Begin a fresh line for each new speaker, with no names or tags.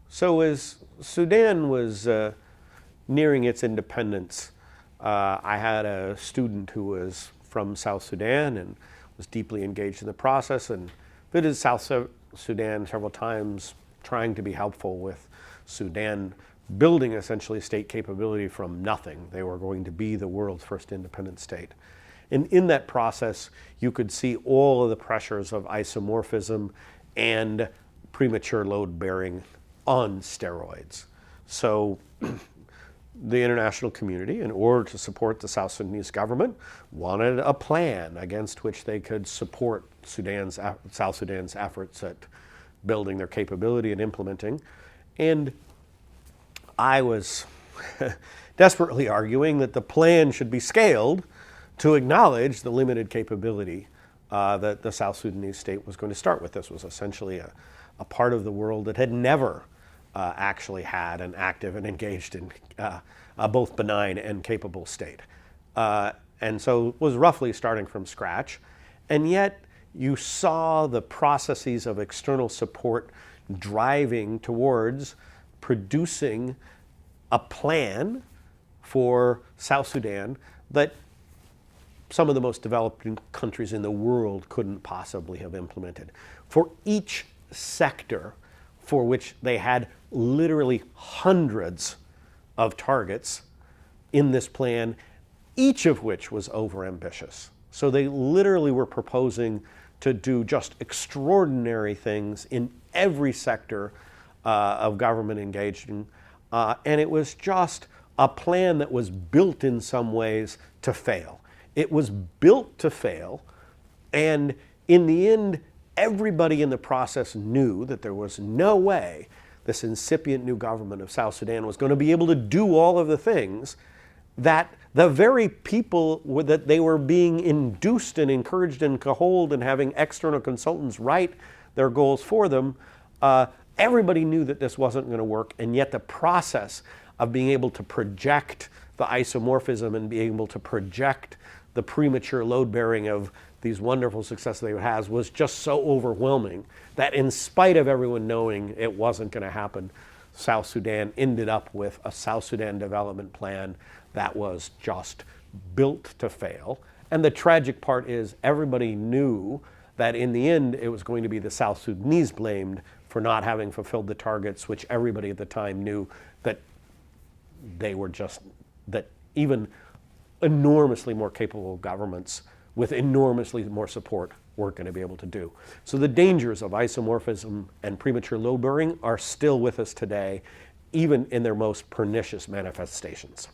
So as Sudan was nearing its independence, I had a student who was from South Sudan and was deeply engaged in the process and visited South Sudan several times, trying to be helpful with Sudan building essentially state capability from nothing. They were going to be the world's first independent state. And in that process, you could see all of the pressures of isomorphism and premature load bearing on steroids. So the international community, in order to support the South Sudanese government, wanted a plan against which they could support South Sudan's efforts at building their capability and implementing. And I was desperately arguing that the plan should be scaled to acknowledge the limited capability that the South Sudanese state was going to start with. This was essentially a part of the world that had never actually had an active and engaged in both benign and capable state. And so it was roughly starting from scratch. And yet you saw the processes of external support driving towards producing a plan for South Sudan that some of the most developed countries in the world couldn't possibly have implemented. For each sector for which they had literally hundreds of targets in this plan, each of which was overambitious. So they literally were proposing to do just extraordinary things in every sector of government engaged in. And it was just a plan that was built in some ways to fail. It was built to fail, and in the end, everybody in the process knew that there was no way this incipient new government of South Sudan was going to be able to do all of the things that the very people that they were being induced and encouraged and cajoled and having external consultants write their goals for them, everybody knew that this wasn't going to work, and yet the process of being able to project the isomorphism and being able to project the premature load bearing of these wonderful successes they had was just so overwhelming that in spite of everyone knowing it wasn't going to happen, South Sudan ended up with a South Sudan development plan that was just built to fail. And the tragic part is everybody knew that in the end it was going to be the South Sudanese blamed for not having fulfilled the targets, which everybody at the time knew that they were just, that even enormously more capable governments with enormously more support weren't going to be able to do. So the dangers of isomorphism and premature load bearing are still with us today, even in their most pernicious manifestations.